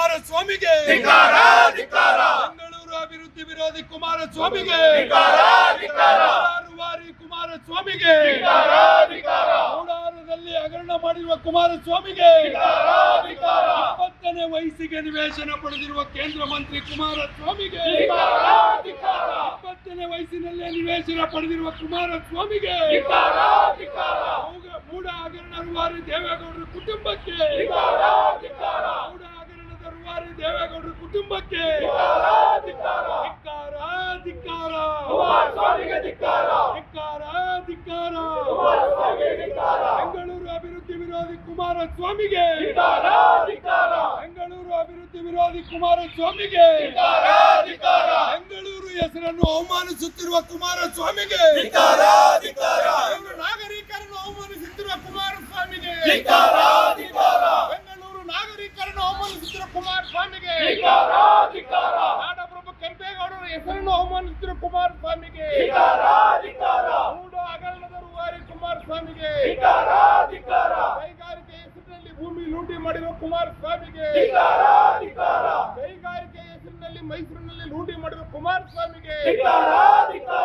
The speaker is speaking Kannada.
ಕುಮಾರಸ್ವಾಮಿಗೆ ಧಿಕ್ಕಾರ ಧಿಕ್ಕಾರ ಬೆಂಗಳೂರು ಅಭಿವೃದ್ಧಿ ವಿರೋಧಿ ಕುಮಾರಸ್ವಾಮಿಗೆ ಧಿಕ್ಕಾರ ಧಿಕ್ಕಾರ ರೂವಾರಿ ಕುಮಾರಸ್ವಾಮಿಗೆ ಧಿಕ್ಕಾರ ಧಿಕ್ಕಾರ ಕೋಲಾರದಲ್ಲಿ ಹಗರಣ ಮಾಡಿರುವ ಕುಮಾರಸ್ವಾಮಿಗೆ ಧಿಕ್ಕಾರ ಧಿಕ್ಕಾರ 20ನೇ ವಯಸ್ಸಿಗೆ ನಿವೇಶನ ಪಡೆದಿರುವ ಕೇಂದ್ರ ಮಂತ್ರಿ ಕುಮಾರಸ್ವಾಮಿಗೆ ಧಿಕ್ಕಾರ ಧಿಕ್ಕಾರ 20ನೇ ವಯಸ್ಸಿನಲ್ಲೇ ನಿವೇಶನ ಪಡೆದಿರುವ ಕುಮಾರಸ್ವಾಮಿಗೆ ಧಿಕ್ಕಾರ ಧಿಕ್ಕಾರ ಮೂಡ ಹಗರಣ ರೂವಾರಿ ದೇವೇಗೌಡರ ಕುಟುಂಬಕ್ಕೆ ಧಿಕ್ಕಾರ ಧಿಕ್ಕಾರ ಮೂಡ ಹಗರಣದ ರೂವಾರಿ ದೇವೇಗೌಡರ ಕುಟುಂಬಕ್ಕೆ ಧಿಕ್ಕಾರ ಧಿಕ್ಕಾರ ಧಿಕ್ಕಾರ ಧಿಕ್ಕಾರ ಕುಮಾರಸ್ವಾಮಿಗೆ ಧಿಕ್ಕಾರ ಧಿಕ್ಕಾರ ಧಿಕ್ಕಾರ ಕುಮಾರಸ್ವಾಮಿಗೆ ಧಿಕ್ಕಾರ ಬೆಂಗಳೂರು ಅಭಿವೃದ್ಧಿ ವಿರೋಧಿ ಕುಮಾರಸ್ವಾಮಿಗೆ ಧಿಕ್ಕಾರ ಧಿಕ್ಕಾರ ಬೆಂಗಳೂರು ಅಭಿವೃದ್ಧಿ ವಿರೋಧಿ ಕುಮಾರಸ್ವಾಮಿಗೆ ಧಿಕ್ಕಾರ ಧಿಕ್ಕಾರ ಬೆಂಗಳೂರು ಹೆಸರನ್ನು ಅವಮಾನಿಸುತ್ತಿರುವ ಕುಮಾರಸ್ವಾಮಿಗೆ ಧಿಕ್ಕಾರ ಧಿಕ್ಕಾರ ನಾಗರಿಕರನ್ನು ಅವಮಾನಿಸುತ್ತಿರುವ ಕುಮಾರಸ್ವಾಮಿಗೆ ಧಿಕ್ಕಾರ ಧಿಕ್ಕಾರ ಬೆಂಗಳೂರು ನಾಗರಿಕರನ್ನು ಅವಮಾನಿಸುತ್ತಿರುವ ಕುಮಾರಸ್ವಾಮಿಗೆ ಧಿಕ್ಕಾರ ಧಿಕ್ಕಾರ ನಾಡಪ್ರಭು ಕೆಂಪೇಗೌಡರ ಹೆಸರನ್ನು ಅವಮಾನಿಸುತ್ತಿರುವ ಕುಮಾರಸ್ವಾಮಿಗೆ ಧಿಕ್ಕಾರ ಧಿಕ್ಕಾರ ಮೂಡ ಹಗರಣದ ರೂವಾರಿ ಕುಮಾರಸ್ವಾಮಿಗೆ ಧಿಕ್ಕಾರ ಧಿಕ್ಕಾರ ಕೈಗಾರಿಕೆ ಹೆಸರಿನಲ್ಲಿ ಭೂಮಿ ಲೂಟಿ ಮಾಡಿರುವ ಕುಮಾರಸ್ವಾಮಿಗೆ ಧಿಕ್ಕಾರ ಧಿಕ್ಕಾರ ಕೈಗಾರಿಕೆ ಹೆಸರಿನಲ್ಲಿ ಮೈಸೂರಿನಲ್ಲಿ ಲೂಟಿ ಮಾಡಿರುವ ಕುಮಾರಸ್ವಾಮಿಗೆ ಧಿಕ್ಕಾರ